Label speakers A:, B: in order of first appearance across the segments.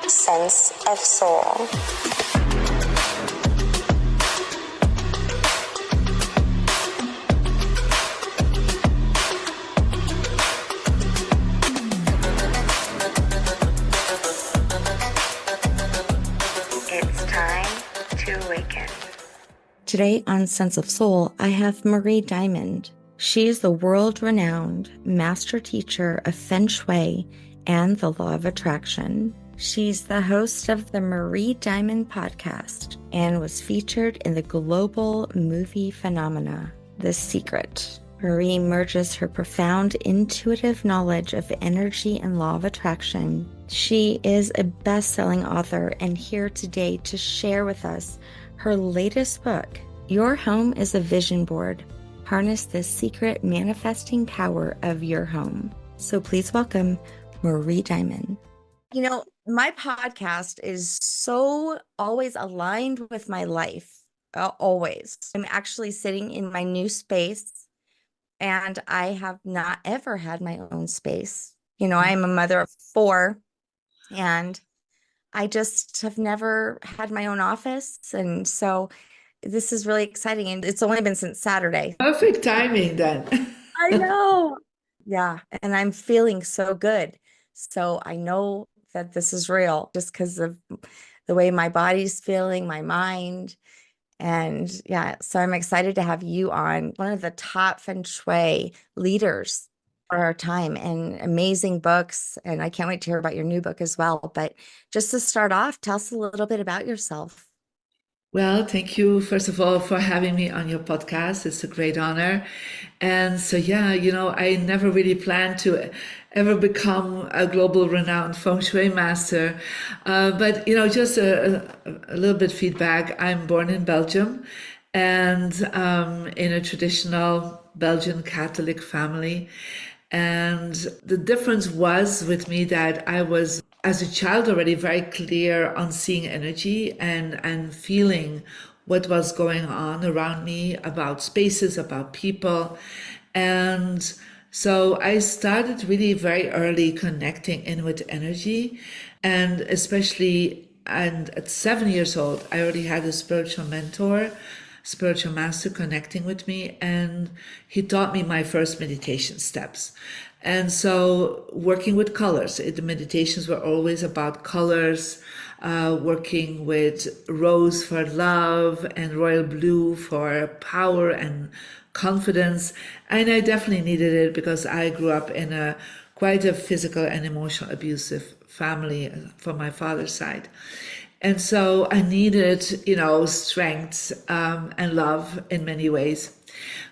A: Sense of Soul. It's time to awaken.
B: Today on Sense of Soul, I have Marie Diamond. She is the world-renowned master teacher of Feng Shui and the Law of Attraction. She's the host of the Marie Diamond podcast and was featured in the global movie phenomena, The Secret. Marie merges her profound intuitive knowledge of energy and law of attraction. She is a best-selling author and here today to share with us her latest book, Your Home is a Vision Board. Harness the secret manifesting power of your home. So please welcome Marie Diamond. You know, my podcast is so always aligned with my life, always. I'm actually sitting in my new space and I have not ever had my own space. You know, I'm a mother of 4 and I just have never had my own office. And so this is really exciting. And it's only been since Saturday.
C: Perfect timing then.
B: I know. Yeah. And I'm feeling so good. So I know that this is real just because of the way my body's feeling, my mind. And yeah, so I'm excited to have you on, one of the top Feng Shui leaders for our time, and amazing books. And I can't wait to hear about your new book as well. But just to start off, tell us a little bit about yourself.
C: Well, thank you, first of all, for having me on your podcast. It's a great honor. And so, yeah, I never really planned to ever become a global renowned Feng Shui master. But, just a little bit feedback. I'm born in Belgium and in a traditional Belgian Catholic family. And the difference was with me that I was, as a child, already very clear on seeing energy and feeling what was going on around me, about spaces, about people. And so I started really very early connecting in with energy. And especially, and at 7 years old, I already had a spiritual mentor, spiritual master connecting with me, and he taught me my first meditation steps. And so working with colors, the meditations were always about colors, working with rose for love and royal blue for power and confidence. And I definitely needed it because I grew up in quite a physical and emotional abusive family from my father's side. And so I needed, strength and love in many ways.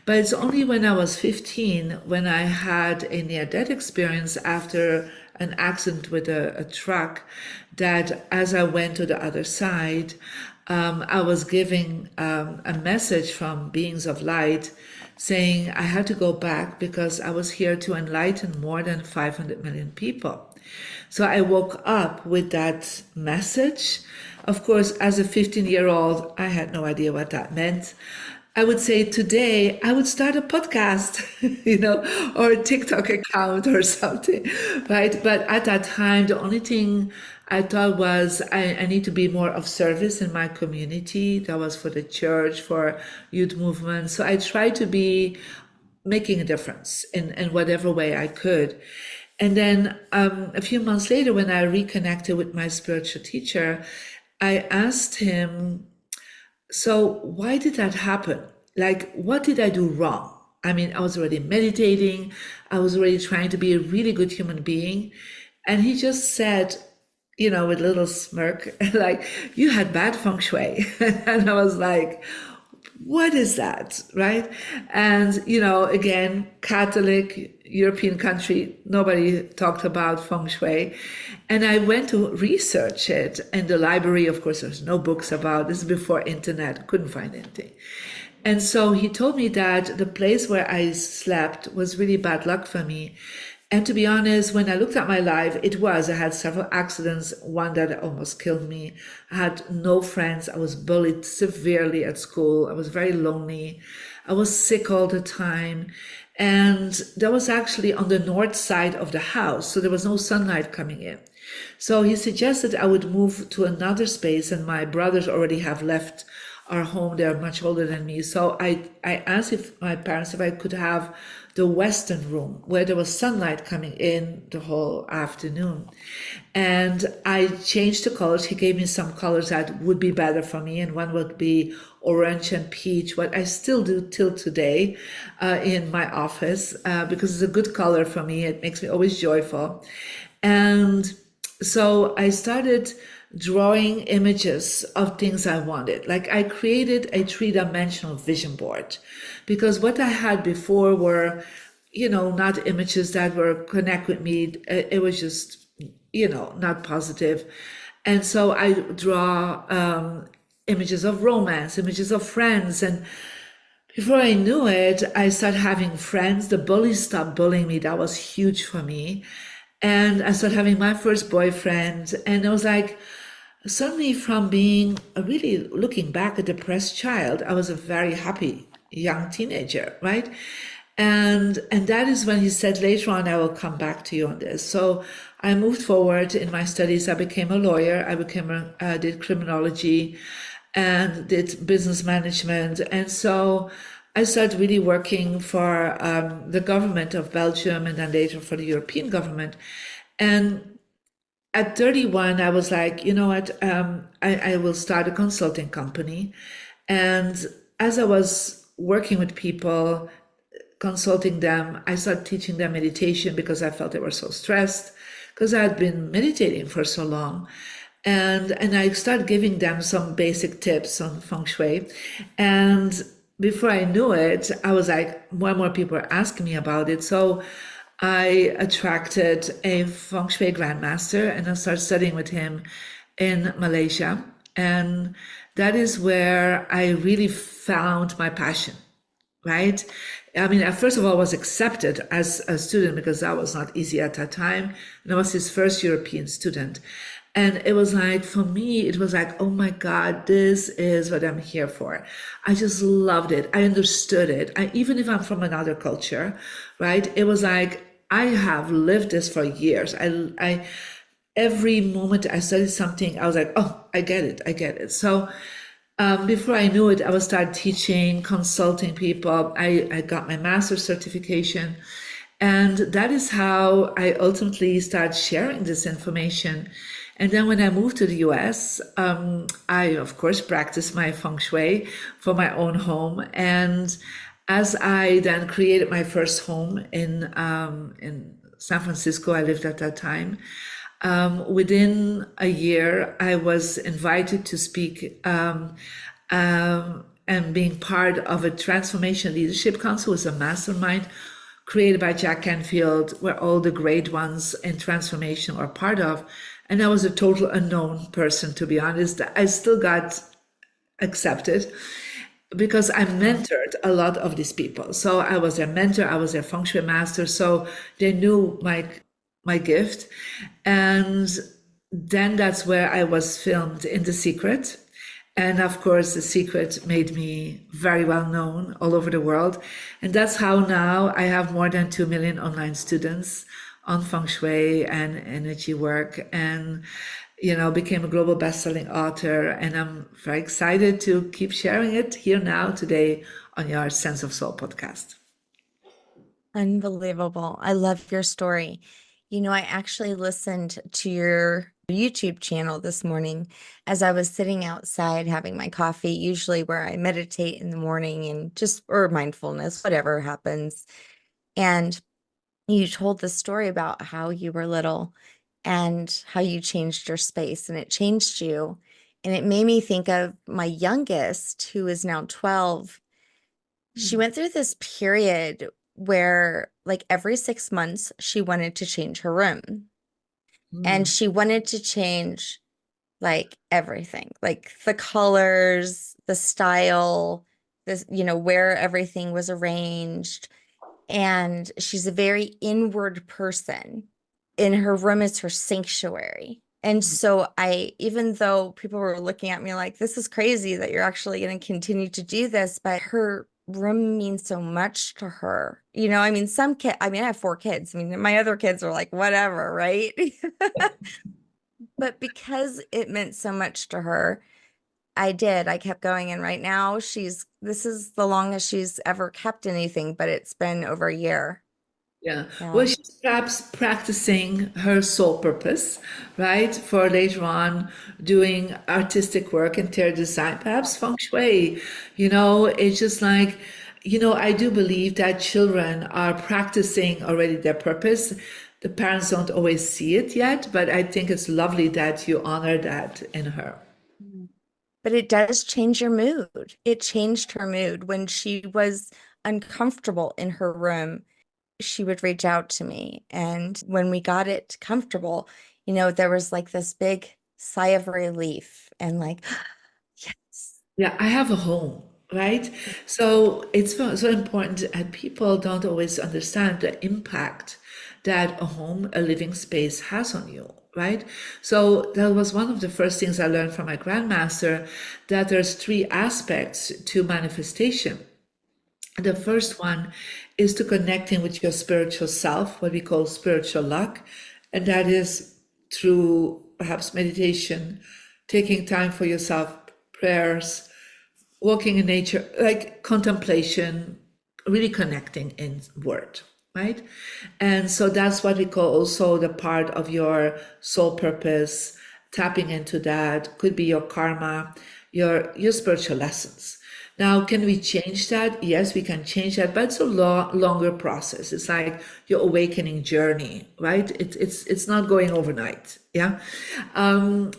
C: But it's only when I was 15, when I had a near-death experience after an accident with a truck, that as I went to the other side, I was giving a message from beings of light saying I had to go back because I was here to enlighten more than 500 million people. So I woke up with that message. Of course, as a 15-year-old, I had no idea what that meant. I would say today I would start a podcast, or a TikTok account or something, right? But at that time, the only thing I thought was I need to be more of service in my community. That was for the church, for youth movement. So I tried to be making a difference in whatever way I could. And then a few months later, when I reconnected with my spiritual teacher, I asked him, so why did that happen? Like, what did I do wrong? I mean, I was already meditating. I was already trying to be a really good human being. And he just said, with a little smirk, like, you had bad feng shui. And I was like, what is that, right? And, again, Catholic, European country, nobody talked about feng shui. And I went to research it in the library. Of course, there's no books about this, before internet, couldn't find anything. And so he told me that the place where I slept was really bad luck for me. And to be honest, when I looked at my life, I had several accidents, one that almost killed me. I had no friends. I was bullied severely at school. I was very lonely. I was sick all the time. And that was actually on the north side of the house, so there was no sunlight coming in. So he suggested I would move to another space, and my brothers already have left our home. They're much older than me. So I asked if my parents if I could have the western room where there was sunlight coming in the whole afternoon. And I changed the colors. He gave me some colors that would be better for me, and one would be orange and peach, what I still do till today in my office because it's a good color for me. It makes me always joyful. And so I started drawing images of things I wanted. Like I created a three-dimensional vision board because what I had before were, not images that were connect with me. It was just, not positive. And so I draw images of romance, images of friends. And before I knew it, I started having friends. The bullies stopped bullying me. That was huge for me. And I started having my first boyfriend. And it was like, suddenly from being a really looking back a depressed child, I was a very happy young teenager, right? And that is when he said later on, I will come back to you on this. So I moved forward in my studies. I became a lawyer. I did criminology and did business management. And so I started really working for the government of Belgium and then later for the European government. And at 31, I was like, you know what, I will start a consulting company. And as I was working with people, consulting them, I started teaching them meditation because I felt they were so stressed, because I had been meditating for so long. And I started giving them some basic tips on Feng Shui. And before I knew it, I was like, more and more people were asking me about it. So I attracted a Feng Shui grandmaster and I started studying with him in Malaysia. And that is where I really found my passion, right? I mean, I first of all was accepted as a student because that was not easy at that time. And I was his first European student. And it was like, for me, it was like, oh my God, this is what I'm here for. I just loved it. I understood it. Even if I'm from another culture, right? It was like, I have lived this for years. Every moment I studied something, I was like, oh, I get it. I get it. So before I knew it, I was start teaching, consulting people. I got my master's certification. And that is how I ultimately started sharing this information. And then when I moved to the US, I, of course, practiced my feng shui for my own home. And as I then created my first home in San Francisco, I lived at that time. Within a year, I was invited to speak and being part of a transformation leadership council. It was a mastermind created by Jack Canfield, where all the great ones in transformation are part of. And I was a total unknown person, to be honest. I still got accepted because I mentored a lot of these people. So I was their mentor, I was their feng shui master. So they knew my gift. And then that's where I was filmed in The Secret. And of course, The Secret made me very well known all over the world. And that's how now I have more than 2 million online students on feng shui and energy work, and became a global best-selling author. And I'm very excited to keep sharing it here now today on your Sense of Soul podcast.
B: Unbelievable. I love your story. I actually listened to your YouTube channel this morning as I was sitting outside having my coffee, usually where I meditate in the morning and or mindfulness, whatever happens. And you told the story about how you were little and how you changed your space and it changed you. And it made me think of my youngest, who is now 12. She went through this period where, like, every 6 months, she wanted to change her room. And she wanted to change, like, everything, like the colors, the style, this, where everything was arranged. And she's a very inward person. And her room is her sanctuary. And so even though people were looking at me like, this is crazy that you're actually going to continue to do this, but her room means so much to her. You know, I mean, some kid, I mean, I have 4 kids. I mean, my other kids are like, whatever, right? But because it meant so much to her, I did. I kept going. And right now, this is the longest she's ever kept anything, but it's been over a year.
C: Yeah. Well,
B: Yeah.
C: she's perhaps practicing her soul purpose, right? For later on doing artistic work, interior design, perhaps feng shui. It's just like, I do believe that children are practicing already their purpose. The parents don't always see it yet, but I think it's lovely that you honor that in her.
B: But it does change your mood. It changed her mood when she was uncomfortable in her room. She would reach out to me. And when we got it comfortable, there was like this big sigh of relief and like, yes.
C: Yeah, I have a home, right? So it's so important, and people don't always understand the impact that a home, a living space has on you, right? So that was one of the first things I learned from my grandmaster, that there's 3 aspects to manifestation. The first one is to connecting with your spiritual self, what we call spiritual luck, and that is through perhaps meditation, taking time for yourself, prayers, walking in nature, like contemplation, really connecting inward, right? And so that's what we call also the part of your soul purpose, tapping into that, could be your karma, your spiritual lessons. Now, can we change that? Yes, we can change that, but it's a longer process. It's like your awakening journey, right? It's not going overnight. Yeah.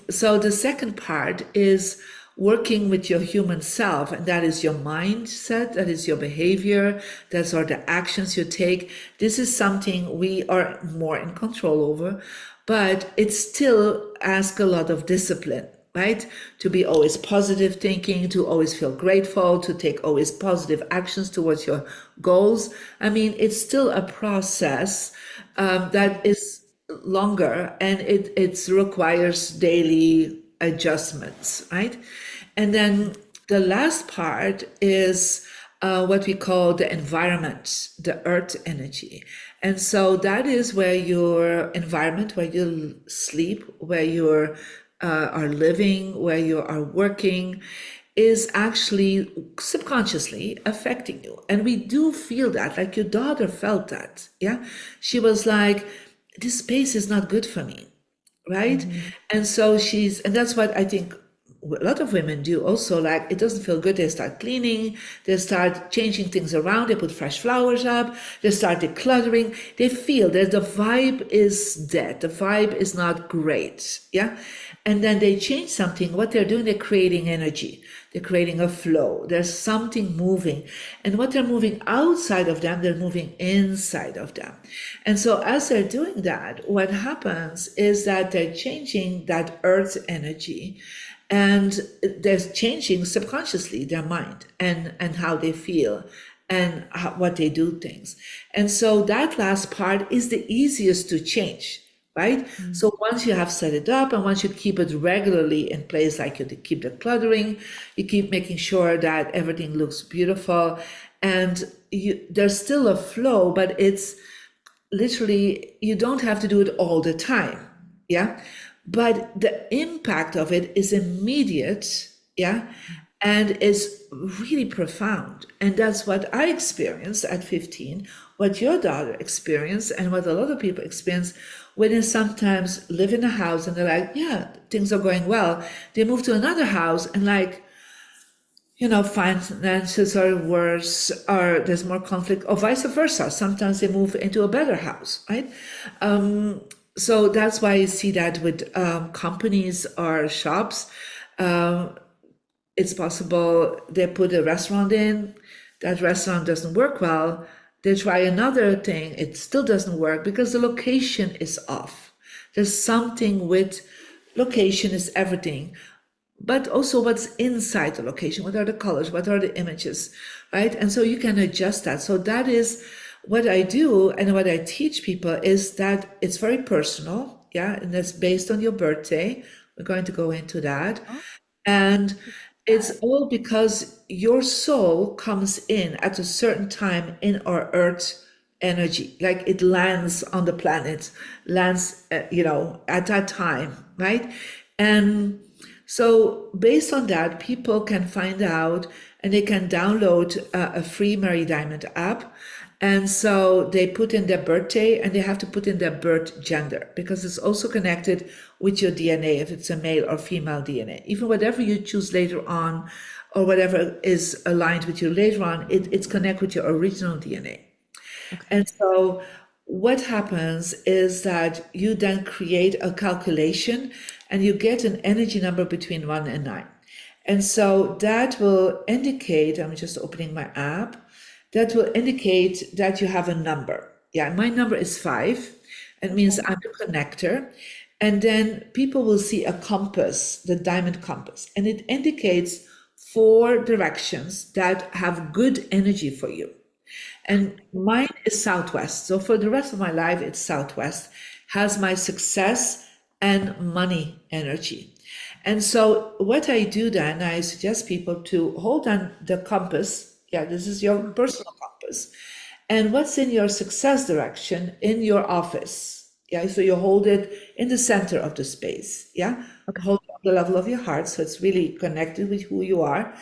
C: So the second part is working with your human self, and that is your mindset, that is your behavior, those are the actions you take. This is something we are more in control over, but it still asks a lot of discipline, right? To be always positive thinking, to always feel grateful, to take always positive actions towards your goals. I mean, it's still a process that is longer, and it requires daily adjustments, right? And then the last part is what we call the environment, the earth energy. And so that is where your environment, where you sleep, where you are living, where you are working, is actually subconsciously affecting you. And we do feel that, like your daughter felt that. Yeah. She was like, this space is not good for me, right?
B: Mhm.
C: And so and that's what I think a lot of women do also. Like, it doesn't feel good, they start cleaning, they start changing things around, they put fresh flowers up, they start decluttering. They feel that the vibe is dead, the vibe is not great. Yeah. And then they change something. What they're doing, they're creating energy, they're creating a flow, there's something moving. And what they're moving outside of them, they're moving inside of them. And so as they're doing that, what happens is that they're changing that earth energy, and they're changing subconsciously their mind and how they feel and what they do things. And so that last part is the easiest to change, right?
B: Mhm.
C: So once you have set it up, and once you keep it regularly in place, like you keep the cluttering, you keep making sure that everything looks beautiful, and there's still a flow, but it's literally, you don't have to do it all the time. Yeah. But the impact of it is immediate. Yeah. And is really profound. And that's what I experienced at 15, what your daughter experienced, and what a lot of people experience when they sometimes live in a house and they're like, yeah, things are going well. They move to another house and, like, finances are worse, or there's more conflict, or vice versa. Sometimes they move into a better house, right? So that's why you see that with companies or shops. It's possible they put a restaurant in, that restaurant doesn't work well. They try another thing, it still doesn't work because the location is off. There's something with location is everything, but also what's inside the location. What are the colors? What are the images, right? And so you can adjust that. So that is what I do, and what I teach people is that it's very personal. Yeah. And that's based on your birthday. We're going to go into that.
B: Oh,
C: And It's all because your soul comes in at a certain time in our earth energy, like it lands on the planet, lands, at that time, right? And so based on that, people can find out and they can download a free Mary Diamond app. And so they put in their birthday and they have to put in their birth gender because it's also connected with your DNA, if it's a male or female DNA. Even whatever you choose later on or whatever is aligned with you later on, it's connected with your original DNA.
B: Okay.
C: And so what happens is that you then create a calculation and you get an energy number between 1 and 9. And so that will indicate, I'm just opening my app, that will indicate that you have a number. Yeah, my number is 5. It means I'm a connector. And then people will see a compass, the diamond compass, and it indicates 4 directions that have good energy for you. And mine is Southwest. So for the rest of my life, it's Southwest, has my success and money energy. And so what I do then, I suggest people to hold on the compass. Yeah, this is your personal compass. And what's in your success direction in your office? Yeah, so you hold it in the center of the space. Yeah, hold it on the level of your heart. So it's really connected with who you are.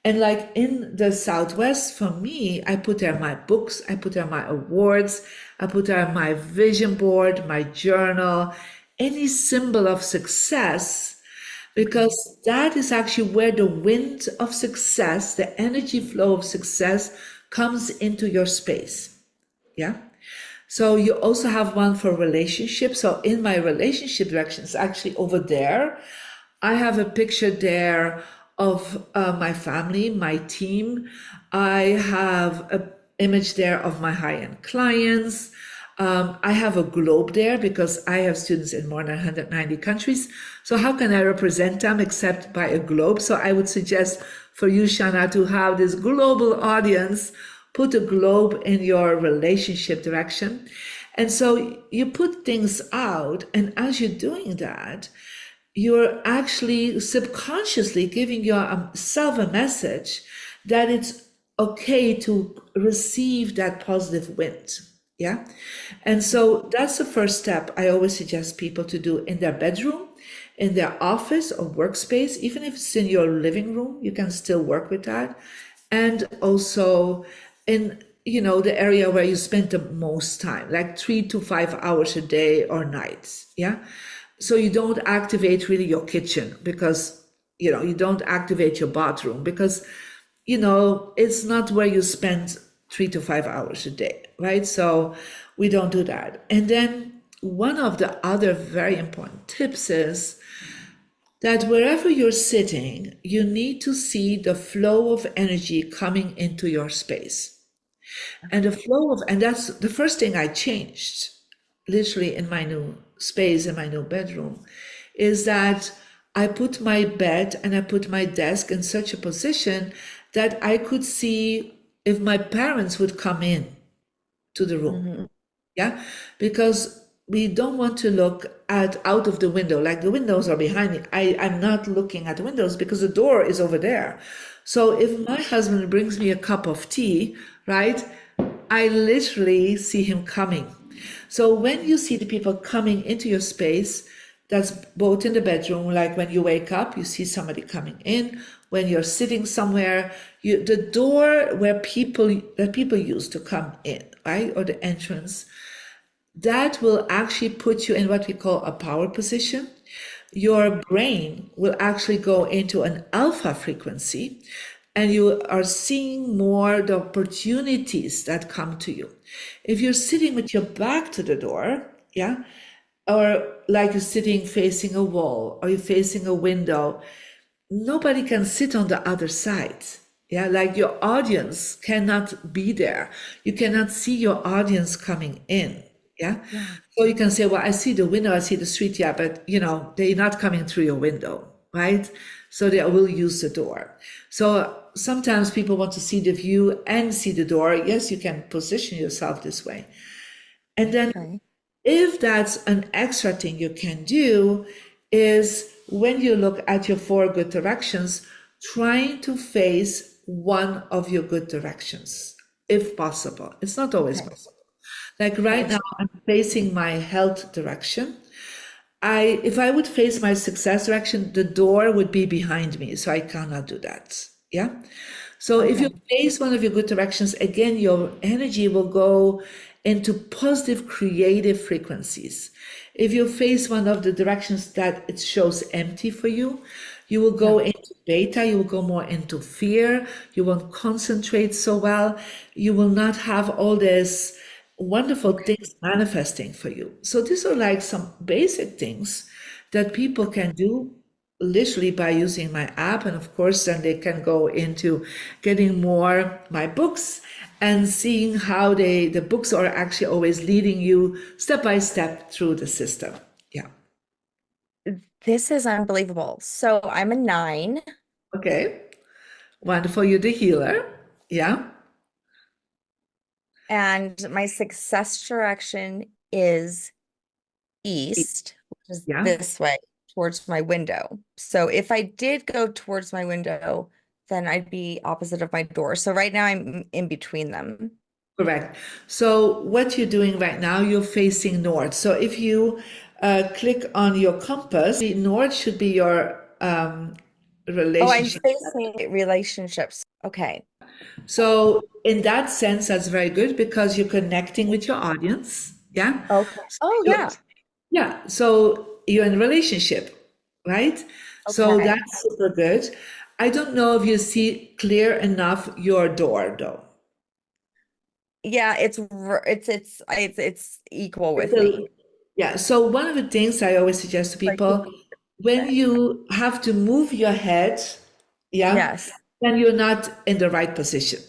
C: And like in the Southwest, for me, I put there my books, I put there my awards, I put there my vision board, my journal, any symbol of success, because that is actually where the wind of success, the energy flow of success comes into your space. Yeah. So you also have one for relationships. So in my relationship directions, actually over there, I have a picture there of my family, my team. I have an image there of my high-end clients. I have a globe there because I have students in more than 190 countries. So how can I represent them except by a globe? So I would suggest for you, Shanna, to have this global audience, put a globe in your relationship direction. And so you put things out, and as you're doing that, you're actually subconsciously giving yourself a message that it's okay to receive that positive wind. Yeah. And so that's the first step I always suggest people to do in their bedroom, in their office or workspace. Even if it's in your living room, you can still work with that. And also in the area where you spend the most time, like 3 to 5 hours a day or nights. Yeah. So you don't activate really your kitchen because, you don't activate your bathroom because, it's not where you spend 3 to 5 hours a day, right? So we don't do that. And then one of the other very important tips is that wherever you're sitting, you need to see the flow of energy coming into your space. And that's the first thing I changed literally in my new space, in my new bedroom, is that I put my bed and I put my desk in such a position that I could see if my parents would come in to the room. Yeah, because we don't want to look out of the window, like the windows are behind me. I'm not looking at the windows because the door is over there. So if my husband brings me a cup of tea, right, I literally see him coming. So when you see the people coming into your space, that's both in the bedroom, like when you wake up, you see somebody coming in. When you're sitting somewhere, the door where people use to come in, right, or the entrance, that will actually put you in what we call a power position. Your brain will actually go into an alpha frequency, and you are seeing more the opportunities that come to you. If you're sitting with your back to the door, yeah, or like you're sitting facing a wall or you're facing a window, nobody can sit on the other side. Yeah, like your audience cannot be there. You cannot see your audience coming in. Yeah. So you can say, well, I see the window, I see the street. Yeah, but they're not coming through your window, right? So they will use the door. So sometimes people want to see the view and see the door. Yes, you can position yourself this way. And then if that's an extra thing you can do is when you look at your 4 good directions, trying to face one of your good directions, if possible. It's not always
B: Okay.
C: possible. Like right now, I'm facing my health direction. If I would face my success direction, the door would be behind me, so I cannot do that. Yeah. So if you
B: Okay.
C: face one of your good directions, again, your energy will go into positive creative frequencies. If you face one of the directions that it shows empty for you, you will
B: Yeah.
C: go into beta, you will go more into fear, you won't concentrate so well, you will not have all this wonderful things manifesting for you. So these are like some basic things that people can do literally by using my app. And of course, then they can go into getting more my books and seeing how the books are actually always leading you step by step through the system. Yeah.
B: This is unbelievable. So I'm a 9
C: Okay. Wonderful. You're the healer. Yeah.
B: and my success direction is east, which is
C: Yeah.
B: this way towards my window. So if I did go towards my window, then I'd be opposite of my door. So right now I'm in between them.
C: Correct. So what you're doing right now, you're facing north. So if you click on your compass, the north should be your
B: Oh, I'm
C: relationship.
B: facing relationships. Okay.
C: So in that sense, that's very good because you're connecting with your audience. Yeah.
B: Okay.
C: So
B: Oh, yeah.
C: yeah. So you're in a relationship, right? So
B: Okay.
C: that's super good. I don't know if you see clear enough your door though.
B: Yeah, it's equal
C: It's
B: with me.
C: yeah. So one of the things I always suggest to
B: Like,
C: people, when you have to move your head, yeah,
B: yes,
C: then you're not in the right position.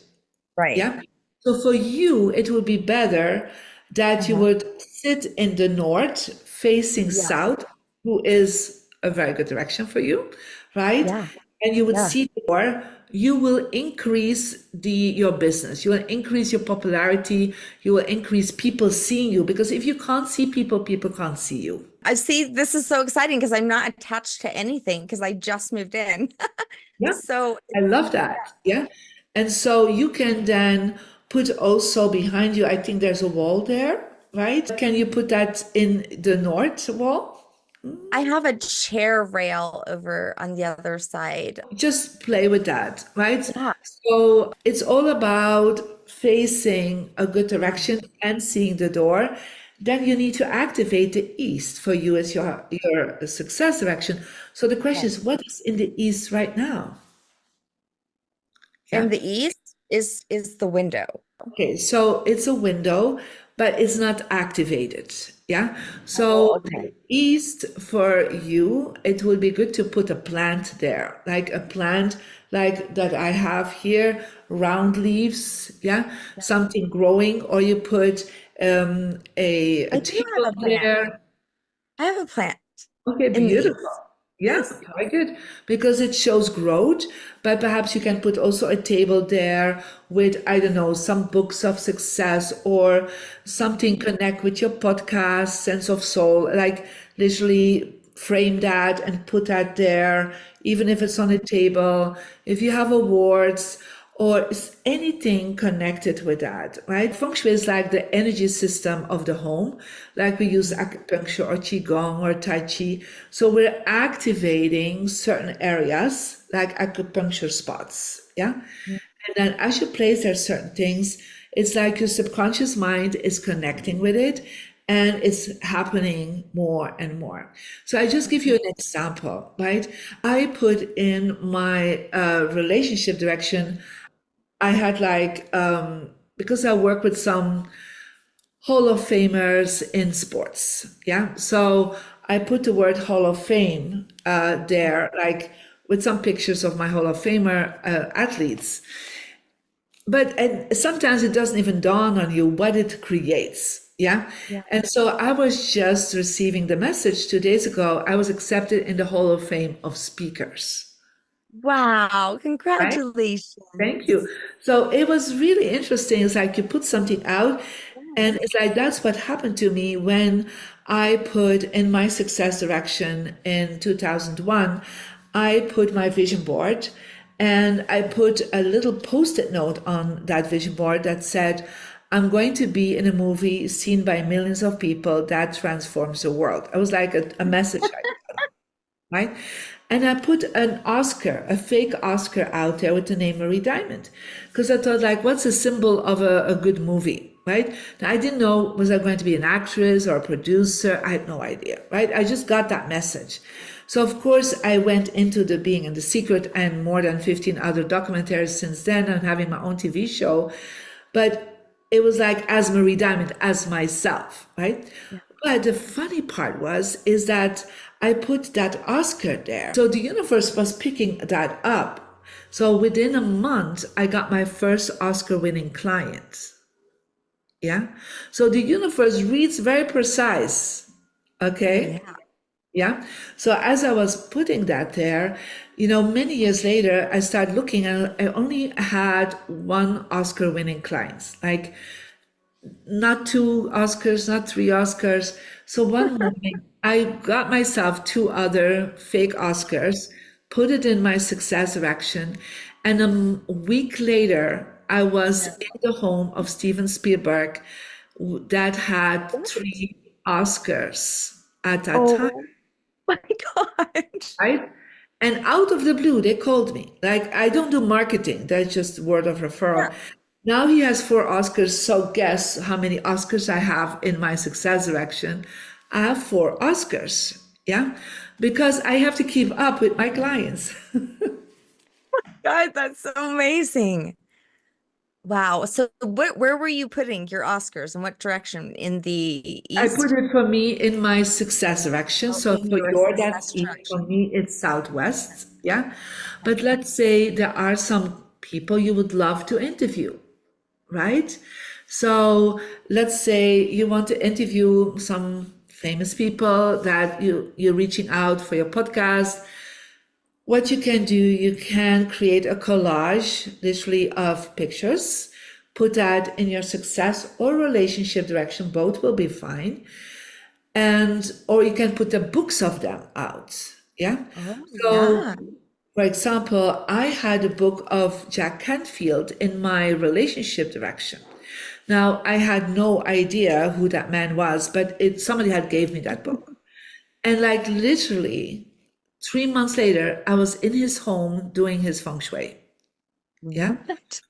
B: right.
C: Yeah. So for you, it would be better that you
B: Uh-huh.
C: would sit in the north facing
B: Yes.
C: south, who is a very good direction for you, right?
B: Yeah.
C: And you would
B: Yeah.
C: see the door, you will increase your business, you will increase your popularity, you will increase people seeing you because if you can't see people, people can't see you.
B: I see this is so exciting because I'm not attached to anything because I just moved in.
C: Yeah.
B: So
C: I love that. Yeah. And so you can then put also behind you, I think there's a wall there, right? Can you put that in the north wall?
B: I have a chair rail over on the other side.
C: Just play with that, right?
B: Yeah.
C: So it's all about facing a good
B: Yeah.
C: direction and seeing the door. Then you need to activate the east for you as your success direction. So the question
B: Okay.
C: is, what is in the east right now?
B: And
C: Yeah.
B: the east is the window.
C: Okay, so it's a window, but it's not activated. Yeah.
B: Oh,
C: So
B: okay.
C: the east for you, it would be good to put a plant there, like a plant like that I have here, round leaves. Yeah.
B: Yeah.
C: Something growing, or you put a
B: I do
C: table
B: have a plant.
C: there.
B: I have a plant
C: Okay,
B: in the
C: beautiful.
B: east.
C: Yeah,
B: Yes.
C: very good. Because it shows growth, but perhaps you can put also a table there with, I don't know, some books of success or something connect with your podcast, Sense of Soul, like literally frame that and put that there, even if it's on a table. If you have awards, or is anything connected with that, right? Feng Shui is like the energy system of the home, like we use acupuncture or qigong or tai chi. So we're activating certain areas like acupuncture spots, yeah? And then as you place there certain things, it's like your subconscious mind is connecting with it and it's happening more and more. So I just give you an example, right? I put in my relationship direction, I had like, because I work with some Hall of Famers in sports. Yeah. So I put the word Hall of Fame there, like with some pictures of my Hall of Famer athletes. But and sometimes it doesn't even dawn on you what it creates. Yeah.
B: Yeah.
C: And so I was just receiving the message 2 days ago. I was accepted in the Hall of Fame of speakers.
B: Wow.
C: Right? Thank you.
B: Congratulations.
C: So it was really interesting. It's like you put something out, and
B: Yes.
C: it's like that's what happened to me when I put in my success direction in 2001. I put my vision board, And I put a little post-it note on that vision board that said, I'm going to be in a movie seen by millions of people that transforms the world. I was like a message, right? And I put an Oscar, a fake Oscar out there with the name Marie Diamond. Because I thought, like, what's a symbol of a good movie, right? Now, I didn't know, was I going to be an actress or a producer? I had no idea, right? I just got that message. So, of course, I went into the Being in the Secret and more than 15 other documentaries since then and having my own TV show. But it was like as Marie Diamond, as myself, right?
B: Yeah.
C: But the funny part is that I put that Oscar there. So the universe was picking that up. So within a month, I got my first Oscar winning client. Yeah. So the universe reads very precise. Okay.
B: Yeah.
C: Yeah. So as I was putting that there, many years later, I started looking and I only had one Oscar winning client. Like not two Oscars, not three Oscars. So one morning, I got myself two other fake Oscars, put it in my success direction, and a week later, I was
B: Yeah.
C: in the home of Steven Spielberg that had
B: What?
C: three Oscars at that time,
B: Oh my gosh.
C: right? And out of the blue, they called me. Like, I don't do marketing, that's just word of referral.
B: Yeah.
C: Now he has four Oscars, so guess how many Oscars I have in my success direction? I have four Oscars, yeah? Because I have to keep up with my clients.
B: God, that's so amazing. Wow. So where were you putting your Oscars? In what direction? In the
C: I put
B: east?
C: it for me in my success direction.
B: Oh,
C: So
B: in
C: for
B: your
C: your, that's
B: success
C: east. For
B: direction.
C: me, it's southwest, yeah? But
B: Okay.
C: let's say there are some people you would love to interview, right? So let's say you want to interview some famous people that you're reaching out for your podcast. What you can do, you can create a collage, literally of pictures, put that in your success or relationship direction, both will be fine. And, or you can put the books of them out. Yeah.
B: Oh,
C: So,
B: yeah.
C: for example, I had a book of Jack Canfield in my relationship direction. Now, I had no idea who that man was, but somebody had gave me that book. And like literally 3 months later, I was in his home doing his feng shui. Yeah.
B: What?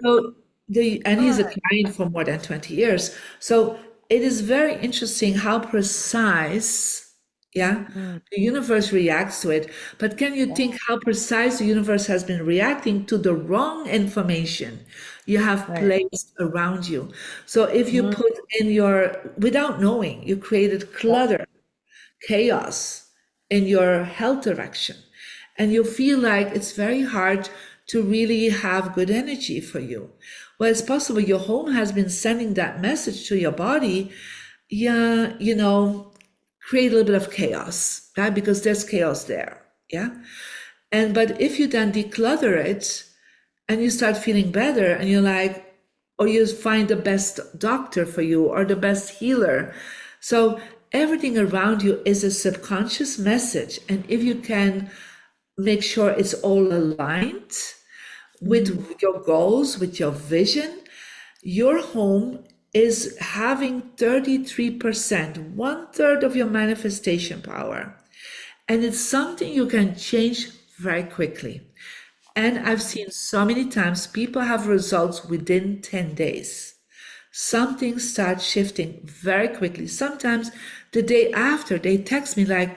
C: So and he's a
B: God.
C: client for more than 20 years. So it is very interesting how precise, yeah,
B: Mm,
C: the universe reacts to it. But can you
B: yeah.
C: think how precise the universe has been reacting to the wrong information you have
B: Right.
C: placed around you? So if you
B: Mhm.
C: put in without knowing, you created clutter, chaos in your health direction. And you feel like it's very hard to really have good energy for you. Well, it's possible your home has been sending that message to your body. Yeah, create a little bit of chaos, right? Because there's chaos there. Yeah. But if you then declutter it and you start feeling better and you're like, or you find the best doctor for you or the best healer. So everything around you is a subconscious message. And if you can make sure it's all aligned
B: Mm.
C: with your goals, with your vision, your home is having 33%, one third of your manifestation power. And it's something you can change very quickly. And I've seen so many times people have results within 10 days. Something starts shifting very quickly. Sometimes the day after, they text me like,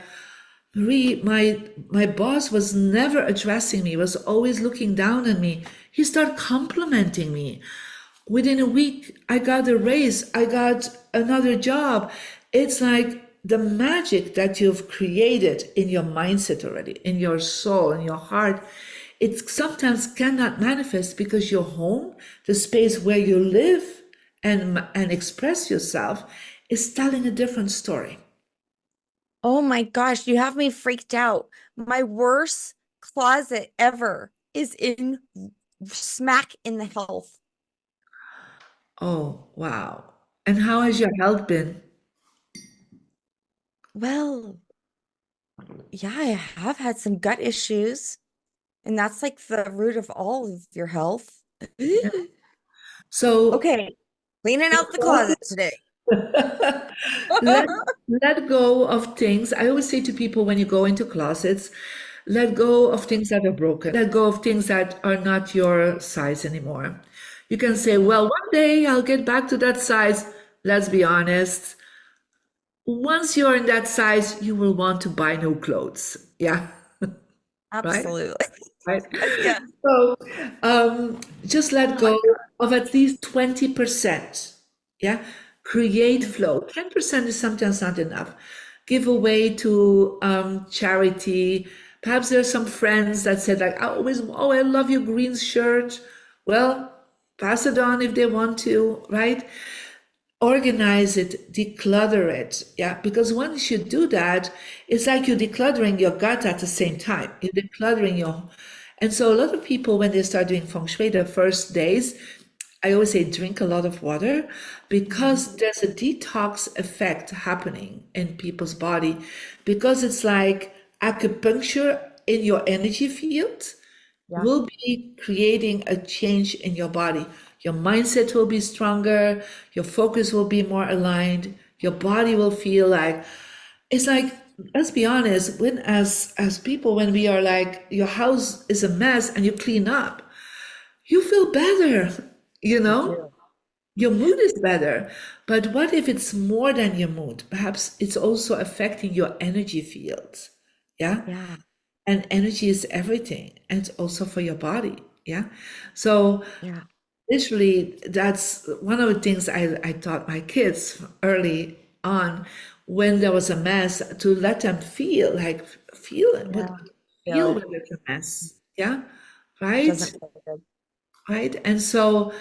C: Marie, my boss was never addressing me, was always looking down on me. He started complimenting me. Within a week, I got a raise, I got another job. It's like the magic that you've created in your mindset already, in your soul, in your heart. It sometimes cannot manifest because your home, the space where you live and express yourself, is telling a different story.
B: Oh my gosh, you have me freaked out. My worst closet ever is in smack in the health.
C: Oh, wow. And how has your health been?
B: Well, yeah, I have had some gut issues. And that's like the root of all of your health.
C: So
B: Okay, cleaning out the closet today.
C: let let go of things. I always say to people when you go into closets, let go of things that are broken. Let go of things that are not your size anymore. You can say, well, one day I'll get back to that size. Let's be honest. Once you're in that size, you will want to buy new clothes. Yeah, right?
B: Absolutely.
C: Right.
B: Yeah.
C: So just let
B: Oh my
C: go
B: God.
C: of at least 20%. Yeah. Create flow. 10% is sometimes not enough. Give away to charity. Perhaps there's some friends that said like, oh, I love your green shirt. Well, pass it on if they want to, right? Organize it, declutter it. Yeah, because once you do that, it's like you're decluttering your gut at the same time. You're decluttering your, and so a lot of people, when they start doing feng shui, the first days, I always say drink a lot of water because there's a detox effect happening in people's body because it's like acupuncture in your energy field
B: Yeah.
C: will be creating a change in your body. Your mindset will be stronger, your focus will be more aligned, your body will feel like it's like let's be honest, when as people when we are like your house is a mess and you clean up, you feel better, you
B: You
C: know?
B: do.
C: Your mood is better. But what if it's more than your mood? Perhaps it's also affecting your energy field. Yeah?
B: Yeah.
C: And energy is everything, and it's also for your body. Yeah. So
B: Yeah.
C: literally, that's one of the things I taught my kids early on when there was a mess to let them feel like feel it,
B: Yeah.
C: but
B: Feel
C: feel
B: it.
C: when there's a mess. Yeah.
B: It
C: Right.
B: doesn't feel good.
C: Right. And so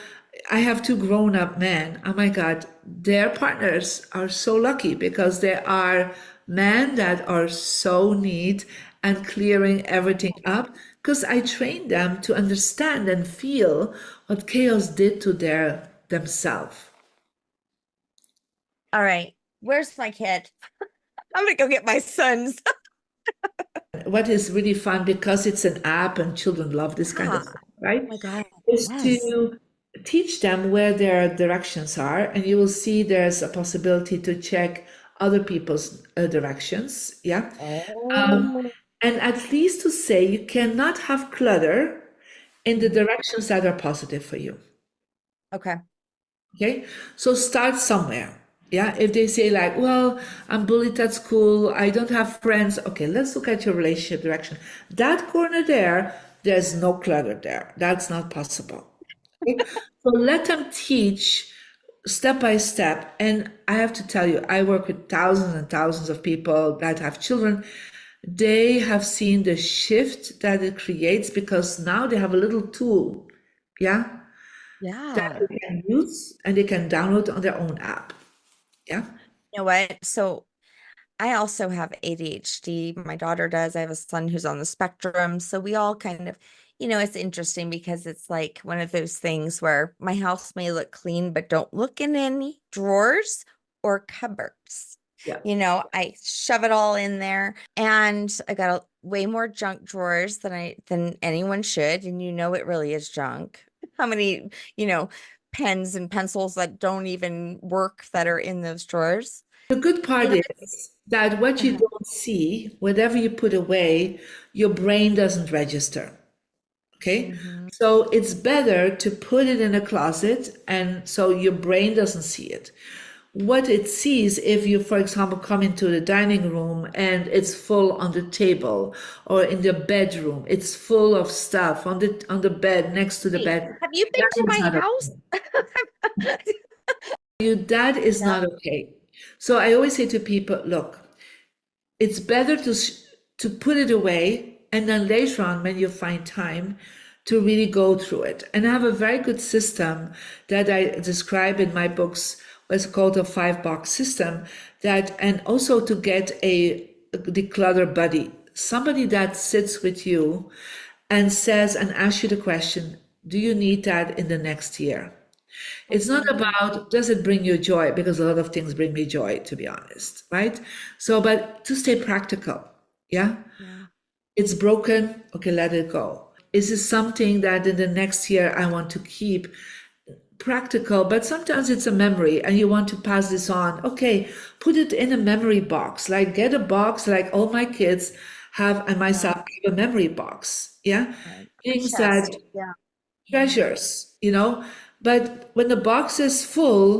C: I have two grown up men. Oh my God, their partners are so lucky because they are men that are so neat and clearing everything up because I trained them to understand and feel what chaos did to themselves.
B: All right. Where's my kid? I'm gonna go get my sons.
C: What is really fun because it's an app and children love this kind of
B: Ah,
C: stuff,
B: oh
C: right?
B: my God.
C: Is
B: Yes.
C: to teach them where their directions are, and you will see there's a possibility to check other people's directions. Yeah. Um,
B: Oh,
C: and at least to say you cannot have clutter in the
B: mhm.
C: directions that are positive for you.
B: Okay.
C: Okay, so start somewhere. Yeah, if they say like, well, I'm bullied at school, I don't have friends. Okay, let's look at your relationship direction. That corner there, there's no clutter there. That's not possible. Okay? So let them teach step by step. And I have to tell you, I work with thousands and thousands of people that have children. They have seen the shift that it creates because now they have a little tool. Yeah, that
B: Yeah.
C: they can use and they can download on their own app. Yeah.
B: You know what? So I also have ADHD. My daughter does. I have a son who's on the spectrum. So we all kind of, it's interesting because it's like one of those things where my house may look clean, but don't look in any drawers or cupboards.
C: Yeah.
B: I shove it all in there and I got way more junk drawers than anyone should. And it really is junk. How many, pens and pencils that don't even work that are in those drawers?
C: The good part is that what you don't see, whatever you put away, your brain doesn't register. Okay.
B: Mhm.
C: So it's better to put it in a closet and so your brain doesn't see it. What it sees if you, for example, come into the dining room and it's full on the table or in the bedroom, it's full of stuff on the bed next to the
B: Hey,
C: bed.
B: have you been
C: That
B: to
C: is
B: my
C: not
B: house?
C: okay. That is
B: Yeah.
C: not okay. So I always say to people, look, it's better to put it away and then later on when you find time to really go through it. And I have a very good system that I describe in my books, what's called a 5-box system, that and also to get a declutter buddy, somebody that sits with you and says and asks you the question, do you need that in the next year? It's not
B: Mhm.
C: about does it bring you joy, because a lot of things bring me joy, to be honest, right? So, but to stay practical, yeah?
B: Yeah.
C: It's broken, okay, let it go. Is this something that in the next year I want to keep? Practical, but sometimes it's a memory and you want to pass this on. Okay, put it in a memory box. Like get a box like all my kids have and
B: Yeah.
C: myself have a memory box. Yeah.
B: Right.
C: Things that
B: Chest. Yeah.
C: treasures, But when the box is full,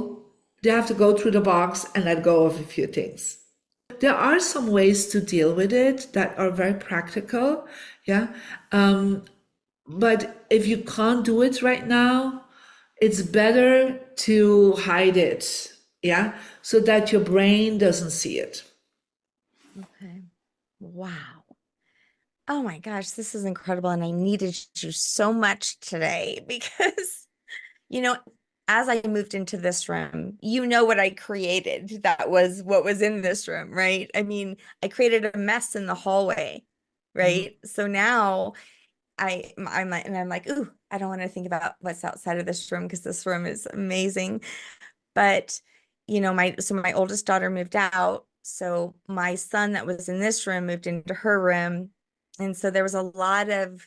C: they have to go through the box and let go of a few things. There are some ways to deal with it that are very practical. Yeah. But if you can't do it right now, it's better to hide it, yeah, so that your brain doesn't see it.
B: Okay. Wow. Oh my gosh, this is incredible. And I needed you so much today because, you know, as I moved into this room, you know what I created. That was what was in this room, right? I mean, I created a mess in the hallway,
C: Mhm.
B: right? So now I'm like, ooh, I don't want to think about what's outside of this room because this room is amazing. But, my oldest daughter moved out. So my son that was in this room moved into her room. And so there was a lot of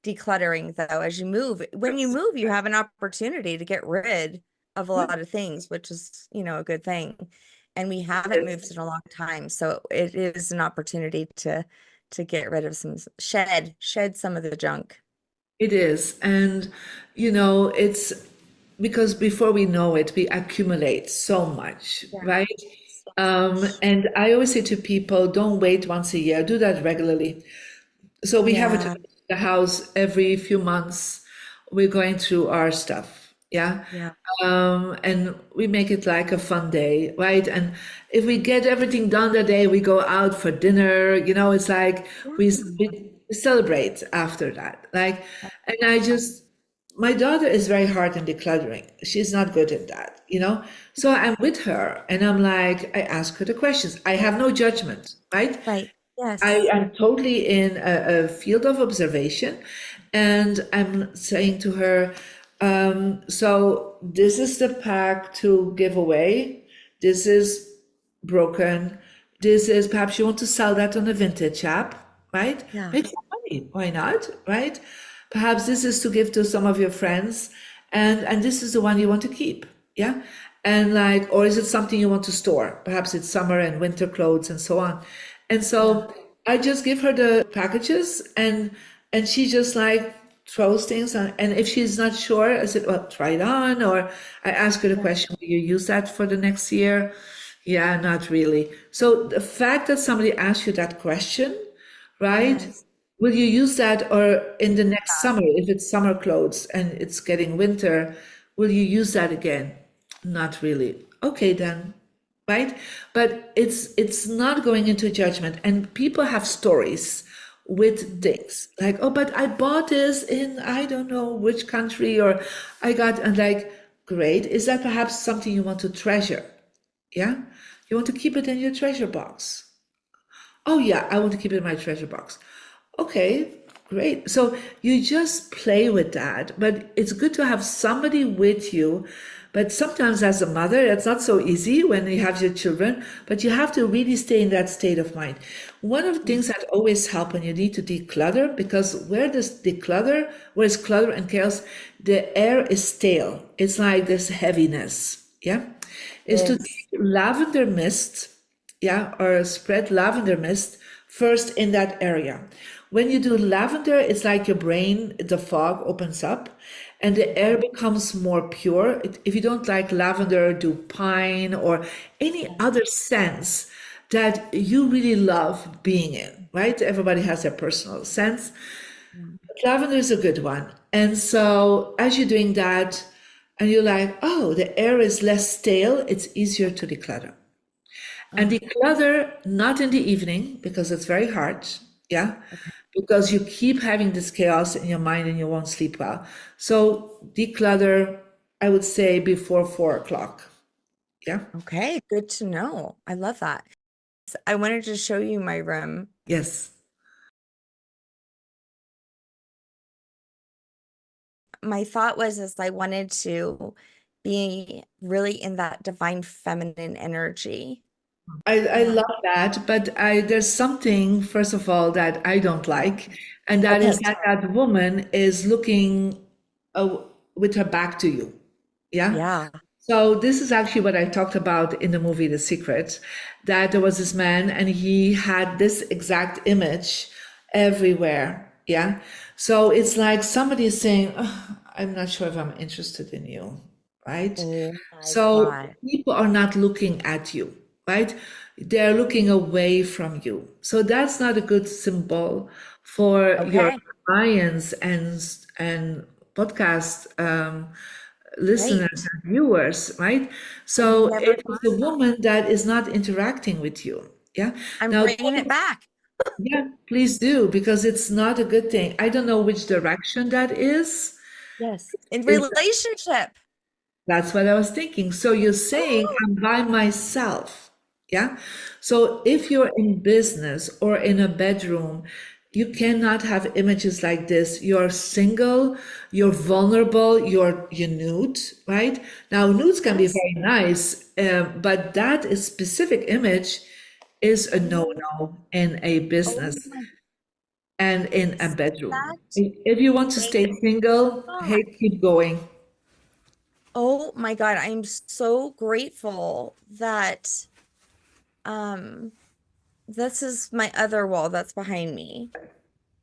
B: decluttering though. As you move, when you move, you have an opportunity to get rid of a
C: Yeah,
B: lot of things, which is, a good thing. And we haven't
C: it
B: moved in a long time. So it is an opportunity to get rid of shed some of the junk.
C: it is. And, it's because before we know it, we accumulate so much,
B: Yeah.
C: right?
B: So much.
C: And I always say to people, don't wait once a year, do that regularly. So we have it in
B: Yeah.
C: the house every few months. We're going through our stuff. Yeah.
B: Yeah.
C: And we make it like a fun day, right? And if we get everything done that day, we go out for dinner. It's like we celebrate after that. Like, and my daughter is very hard in decluttering. She's not good at that. So I'm with her and I'm like, I ask her the questions. I have no judgment, right?
B: Right.
C: I
B: Yes.
C: am totally in a field of observation, and I'm saying to her, so this is the pack to give away. This is broken. This is perhaps you want to sell that on a vintage app, right?
B: Yeah.
C: Make some money. Why not, right? Perhaps this is to give to some of your friends, and this is the one you want to keep, yeah. And like, or is it something you want to store? Perhaps it's summer and winter clothes and so on. And
B: Yeah.
C: so I just give her the packages and she just like throws things on. And if she's not sure, I said, well, try it on. Or I ask her the
B: Yeah.
C: question, will you use that for the next year? Yeah, not really. So the fact that somebody asks you that question, right?
B: Yes.
C: Will you use that or in the next summer, if it's summer clothes and it's getting winter, will you use that again? Not really. Okay, then, right? But it's not going into judgment. And people have stories with
B: Mhm.
C: things like, oh, but I bought this in I don't know which country, or I got, and like, great. Is that perhaps something you want to treasure? Yeah? You want to keep it in your treasure box. Oh, yeah, I want to keep it in my treasure box. Okay, great. So you just play with that, but it's good to have somebody with you. But sometimes, as a mother, it's not so easy when you have your children, but you have to really stay in that state of mind. One of the
B: Mhm.
C: things that always help when you need to declutter, because where is clutter and chaos, the air is stale. It's like this heaviness, yeah, is to
B: Yes.
C: take lavender mist, yeah, or spread lavender mist first in that area. When you do lavender, it's like your brain, the fog opens up and the air becomes more pure. If you don't like lavender, do pine or any
B: Yeah.
C: other sense that you really love being in, right? Everybody has their personal sense.
B: Yeah.
C: Lavender is a good one. And so as you're doing that, and you're like, oh, the air is less stale, it's easier to declutter. And
B: Oh,
C: declutter not in the evening because it's very hard, yeah,
B: okay.
C: because you keep having this chaos in your mind and you won't sleep well. So declutter, I would say before 4 o'clock, yeah.
B: Okay. Good to know. I love that. I wanted to show you my room.
C: Yes.
B: My thought was is I wanted to be really in that divine feminine energy.
C: I
B: Yeah.
C: love that, but there's something, first of all, that I don't like, and that is
B: Okay,
C: that
B: tell
C: that woman is looking uh, with her back to you.
B: me.
C: Yeah.
B: Yeah.
C: So this is actually what I talked about in the movie The Secret, that there was this man and he had this exact image everywhere. Yeah. So it's like somebody is saying, "Ugh, I'm not sure if I'm interested in you, right?
B: Oh my
C: So
B: God.
C: people are not looking at you, right? They're looking away from you. So that's not a good symbol for your
B: Okay.
C: clients and podcast
B: Right.
C: listeners and viewers, right?
B: I
C: So
B: never
C: it is
B: thought
C: a
B: of that.
C: woman that is not interacting with you. Yeah.
B: I'm
C: Now,
B: bringing it back.
C: yeah, please do because it's not a good thing. I don't know which direction that is.
B: Yes. In
C: Is
B: relationship.
C: That's what I was thinking. So you're saying
B: Oh,
C: I'm by myself. Yeah. So if you're in business or in a bedroom, you cannot have images like this. You're single, you're vulnerable, you're nude, right? Now, nudes can be
B: yes.
C: very nice, but that is specific image is a
B: Oh,
C: no-no in a
B: oh
C: business
B: my.
C: and in a
B: See
C: bedroom.
B: that?
C: If you want to
B: Thank
C: stay single,
B: God.
C: hey, keep going.
B: Oh my God. I'm so grateful that um this is my other wall that's behind me.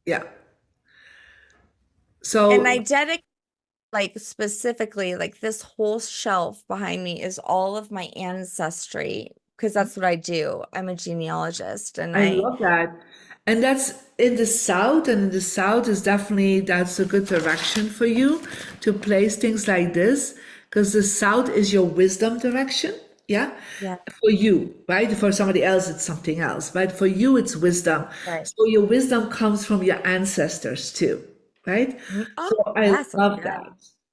C: Yeah.
B: And I
C: So
B: dedicate like specifically like this whole shelf behind me is all of my ancestry because that's what I do. I'm a genealogist and
C: I
B: I
C: love that. And that's in the South, and in the South is definitely that's a good direction for you to place things like this, because the South is your wisdom direction. Yeah.
B: yeah,
C: For you, right? For somebody else, it's something else, but for you, it's wisdom.
B: right.
C: So your wisdom comes from your ancestors too, right?
B: Oh,
C: So I
B: yes,
C: love
B: yeah.
C: that.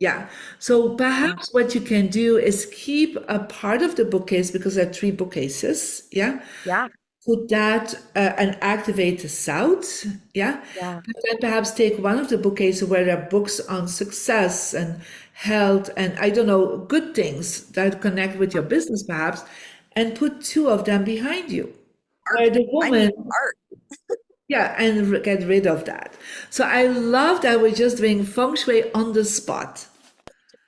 C: Yeah. So
B: Yeah.
C: perhaps what you can do is keep a part of the bookcase because there are three bookcases. Yeah,
B: Yeah.
C: put that and activate the south, yeah.
B: Yeah.
C: But then perhaps take one of the bookcases where there are books on success and health and I don't know, good things that connect with your business perhaps, and put two of them behind you
B: Art.
C: where the
B: I need
C: woman,
B: art.
C: yeah, and get rid of that. So I love that we're just doing feng shui on the spot.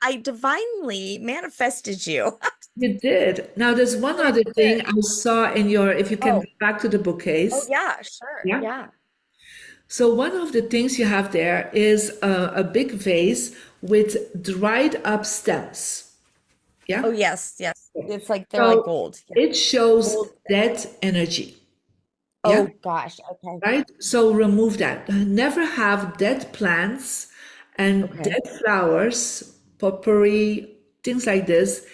B: I divinely manifested you.
C: You did. Now there's one
B: I
C: other
B: did.
C: thing I saw in your, if you can go
B: Oh,
C: back to the
B: oh
C: bookcase.
B: yeah, sure.
C: Yeah.
B: Yeah.
C: So one of the things you have there is a big vase with dried up stems.
B: Oh
C: Yeah.
B: yes, yes. It's like they're like
C: So
B: gold. Yeah.
C: it shows
B: Gold.
C: dead energy. Yeah.
B: Oh gosh. Okay.
C: Right. So remove that. Never have dead plants and
B: Okay.
C: dead flowers, potpourri, things like this,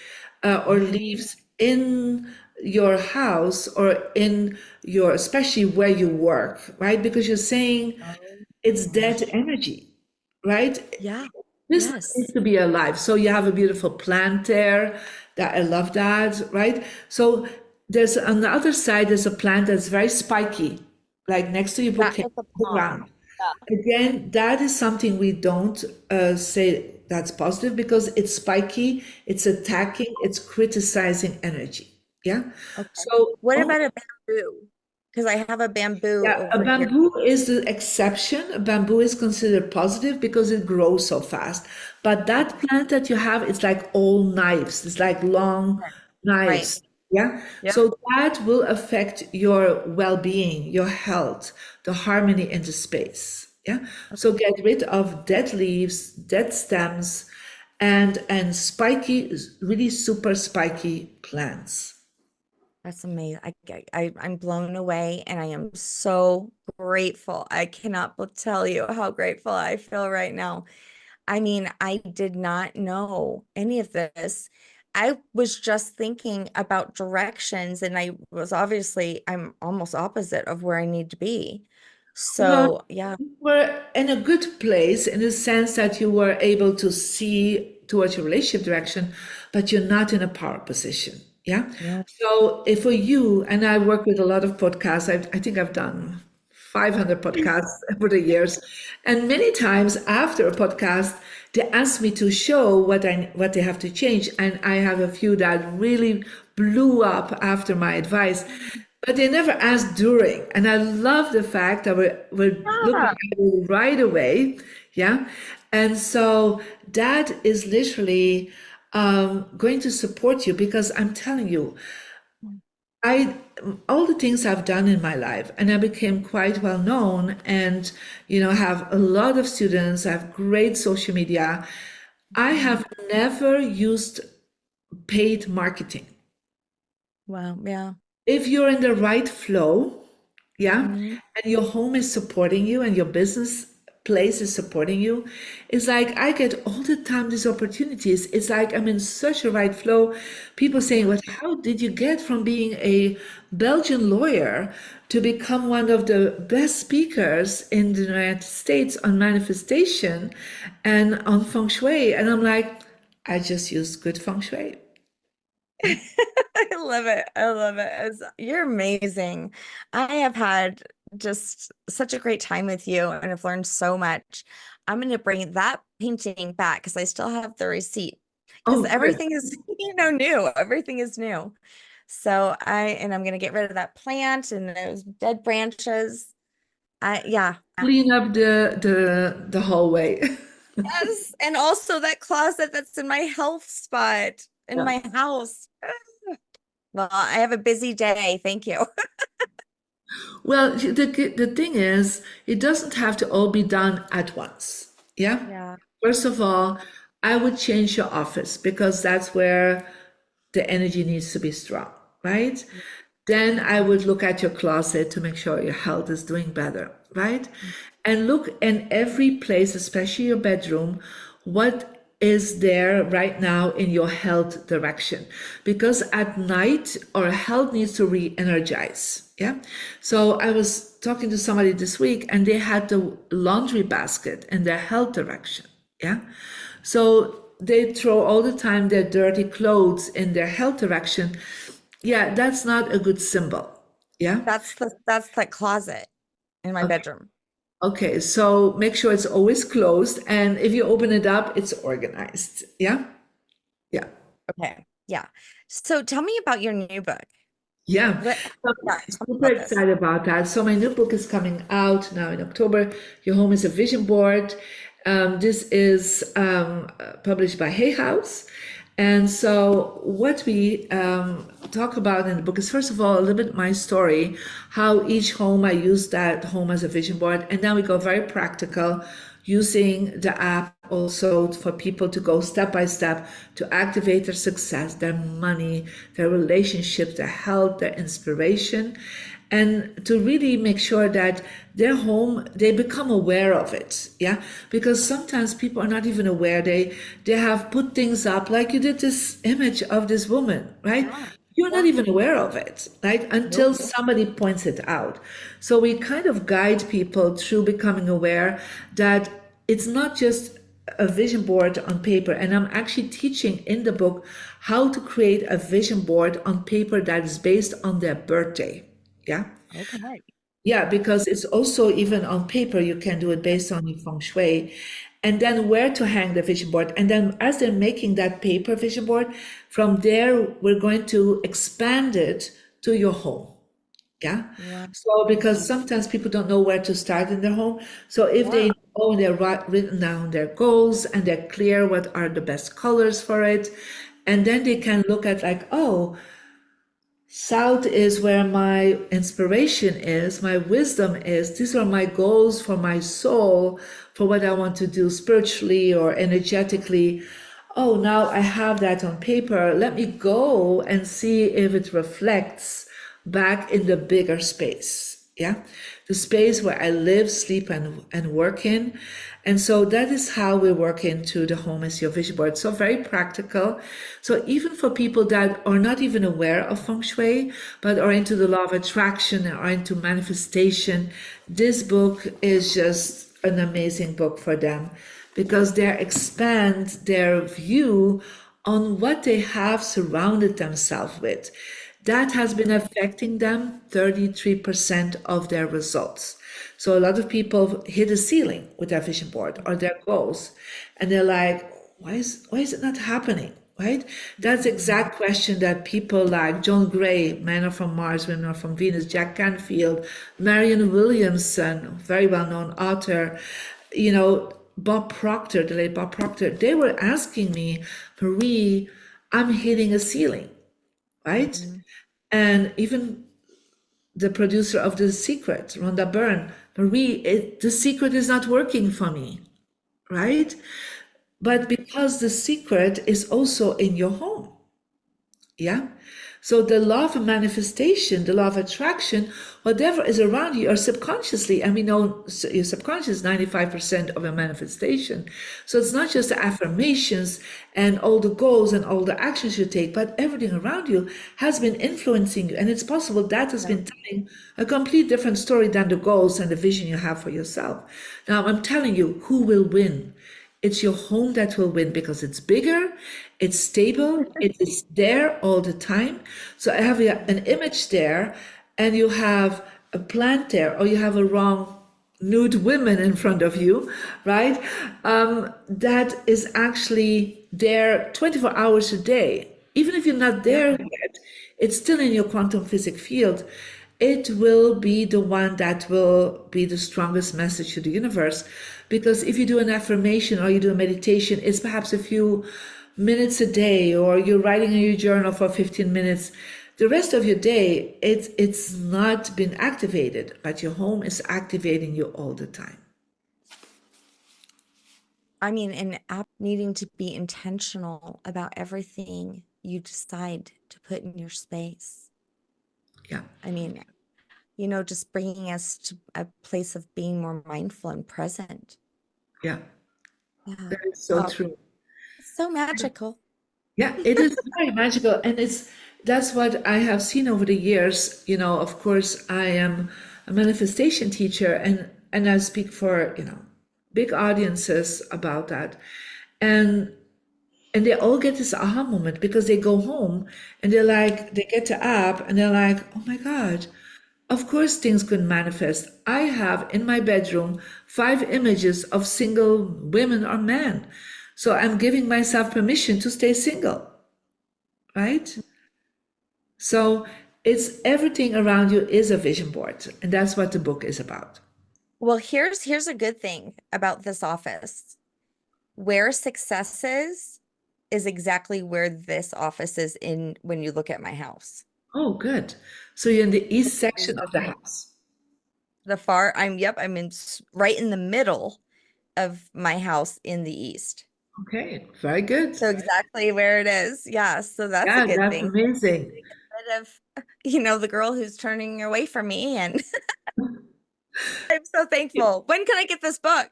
C: or
B: Oh,
C: leaves in your house or in your, especially where you work, right? Because you're saying
B: oh
C: it's dead
B: gosh.
C: energy, right?
B: Yeah.
C: This needs
B: Yes.
C: to be alive. So you have a beautiful plant there. That I love that, right? So there's on the other side, there's a plant that's very spiky, like next to your
B: That
C: bookcase,
B: is a
C: the
B: palm.
C: ground.
B: Yeah.
C: Again, that is something we don't say that's positive because it's spiky, it's attacking, it's criticizing energy. Yeah.
B: Okay.
C: So
B: What about a bamboo? Because I have a bamboo
C: yeah, a
B: over here.
C: bamboo is the exception. A bamboo is considered positive because it grows so fast. But that plant that you have, it's like all knives. It's like long
B: Okay. Right.
C: knives. Yeah.
B: Yep.
C: So that will affect your well-being, your health, the harmony in the space. Yeah. So
B: Okay.
C: get rid of dead leaves, dead stems, and spiky, really super spiky plants.
B: That's amazing. I'm blown away and I am so grateful. I cannot tell you how grateful I feel right now. I mean, I did not know any of this. I was just thinking about directions, and I was obviously, I'm almost opposite of where I need to be.
C: Well,
B: So, yeah,
C: you were in a good place in the sense that you were able to see towards your relationship direction, but you're not in a power position. Yeah.
B: yeah,
C: So if for you, and I work with a lot of podcasts, I think I've done 500 podcasts over the years. And many times after a podcast, they ask me to show what they have to change. And I have a few that really blew up after my advice, but they never asked during. And I love the fact that we're looking
B: Yeah.
C: at it right away. Yeah. And so that is literally going to support you because I'm telling you, I all the things I've done in my life, and I became quite well known, and have a lot of students. I have great social media. I have never used paid marketing.
B: Wow. Yeah.
C: If you're in the right flow, yeah,
B: Hmm.
C: and your home is supporting you and your business place is supporting you, it's like I get all the time these opportunities. It's like I'm in such a right flow. People saying, "Well, how did you get from being a Belgian lawyer to become one of the best speakers in the United States on manifestation and on Feng Shui?" And I'm like, I just use good Feng Shui.
B: I love it. I love it. You're amazing. I have had just such a great time with you and I've learned so much. I'm going to bring that painting back because I still have the receipt because
C: Oh, good.
B: everything is, new. Everything is new. So I'm going to get rid of that plant and those dead branches. Yeah.
C: Clean up the hallway.
B: Yes. And also that closet that's in my health spot in
C: Yeah.
B: my house. Well, I have a busy day. Thank you.
C: Well, the thing is, it doesn't have to all be done at once. Yeah.
B: Yeah.
C: First of all, I would change your office because that's where the energy needs to be strong, right? Then I would look at your closet to make sure your health is doing better, right? And look in every place, especially your bedroom, what is there right now in your health direction? Because at night, our health needs to re energize. Yeah. So I was talking to somebody this week and they had the laundry basket in their health direction. Yeah. So they throw all the time their dirty clothes in their health direction. Yeah, that's not a good symbol. Yeah.
B: That's the closet in my
C: Okay.
B: bedroom.
C: Okay. So make sure it's always closed. And if you open it up, it's organized. Yeah. Yeah.
B: Okay. Yeah. So tell me about your new book.
C: Yeah.
B: What,
C: So
B: yeah,
C: I'm
B: tell me
C: super
B: about this.
C: excited about that. So my new book is coming out now in October. Your Home is a Vision Board. This is published by Hay House. And so what we talk about in the book is, first of all, a little bit my story, how each home, I use that home as a vision board. And then we go very practical, using the app also for people to go step by step to activate their success, their money, their relationships, their health, their inspiration, and to really make sure that their home, they become aware of it. Yeah, because sometimes people are not even aware. They have put things up, like you did this image of this woman, right?
B: Yeah.
C: You're not
B: Yeah.
C: even aware of it, right? Until
B: Nope.
C: somebody points it out. So we kind of guide people through becoming aware that it's not just a vision board on paper. And I'm actually teaching in the book how to create a vision board on paper that is based on their birthday. Yeah.
B: Okay.
C: Yeah, because it's also even on paper, you can do it based on your feng shui. And then where to hang the vision board. And then as they're making that paper vision board, from there, we're going to expand it to your home. Yeah.
B: Wow.
C: So because sometimes people don't know where to start in their home. So if
B: Yeah.
C: they know they're written down their goals and they're clear what are the best colors for it, and then they can look at like, oh, South is where my inspiration is, my wisdom is. These are my goals for my soul, for what I want to do spiritually or energetically. Oh, now I have that on paper. Let me go and see if it reflects back in the bigger space. Yeah. The space where I live, sleep, and work in. And so that is how we work into the home as your vision board. So very practical. So even for people that are not even aware of feng shui, but are into the law of attraction or into manifestation, this book is just an amazing book for them because they expand their view on what they have surrounded themselves with. That has been affecting them 33% of their results. So a lot of people hit a ceiling with their vision board or their goals, and they're like, why is it not happening? right? That's the exact question that people like John Gray, Men Are From Mars, Women Are From Venus, Jack Canfield, Marianne Williamson, very well-known author, Bob Proctor, the late Bob Proctor, they were asking me, Marie, I'm hitting a ceiling, right?
B: Mhm.
C: And even the producer of The Secret, Rhonda Byrne, Marie, The Secret is not working for me, right? But because The Secret is also in your home, yeah? So the law of manifestation, the law of attraction, whatever is around you, or subconsciously, and we know your subconscious is 95% of a manifestation. So it's not just the affirmations and all the goals and all the actions you take, but everything around you has been influencing you. And it's possible that has been telling a complete different story than the goals and the vision you have for yourself. Now, I'm telling you, who will win? It's your home that will win because it's bigger, it's stable, it is there all the time. So I have an image there, and you have a plant there, or you have a wrong nude women in front of you, right? That is actually there 24 hours a day. Even if you're not there yet, it's still in your quantum physics field. It will be the one that will be the strongest message to the universe. Because if you do an affirmation or you do a meditation, it's perhaps a few minutes a day, or you're writing in your journal for 15 minutes. The rest of your day, it's not been activated, but your home is activating you all the time.
B: I mean, and needing to be intentional about everything you decide to put in your space.
C: Yeah,
B: I mean, just bringing us to a place of being more mindful and present.
C: yeah,
B: Yeah.
C: that is so
B: Oh,
C: true.
B: it's so magical.
C: Yeah, it is very magical, and that's what I have seen over the years. Of course, I am a manifestation teacher, and I speak for big audiences about that, and they all get this aha moment because they go home and they get the app and they're like, oh my God, of course things could manifest. I have in my bedroom 5 images of single women or men. So I'm giving myself permission to stay single, right? So it's everything around you is a vision board. And that's what the book is about.
B: Well, here's a good thing about this office. Where success is exactly where this office is in when you look at my house.
C: Oh, good. So you're in the east section of the
B: Exactly.
C: house.
B: I'm right in the middle of my house in the east.
C: Okay, very good.
B: So exactly where it is. Yeah, so that's a
C: Yeah,
B: good
C: that's
B: thing.
C: amazing.
B: Get rid of, the girl who's turning away from me, and I'm so thankful. When can I get this book?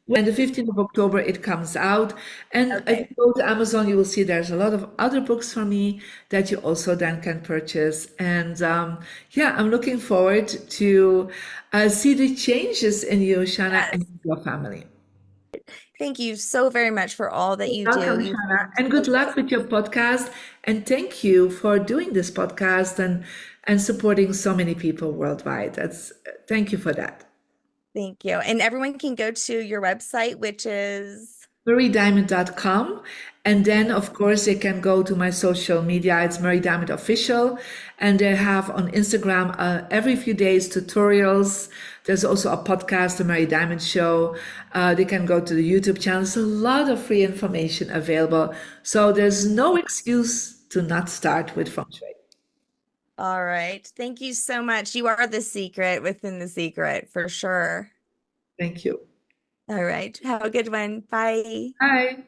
C: When the 15th of October it comes out. And if
B: Okay.
C: you go to Amazon, you will see there's a lot of other books from me that you also then can purchase. And yeah, I'm looking forward to see the changes in you, Shanna,
B: Yes.
C: and your family.
B: Thank you so very much for all that you do.
C: Welcome,
B: You've
C: Shanna,
B: been
C: and
B: so
C: good luck
B: great.
C: with your podcast. And thank you for doing this podcast and supporting so many people worldwide. Thank you for that.
B: Thank you. And everyone can go to your website, which is
C: MarieDiamond.com. And then, of course, they can go to my social media. It's Marie Diamond Official. And they have on Instagram every few days tutorials. There's also a podcast, The Marie Diamond Show. They can go to the YouTube channel. There's a lot of free information available. So there's no excuse to not start with Feng Shui.
B: all right. Thank you so much. You are the secret within the secret for sure.
C: Thank you.
B: All right. Have a good one. Bye.
C: Bye.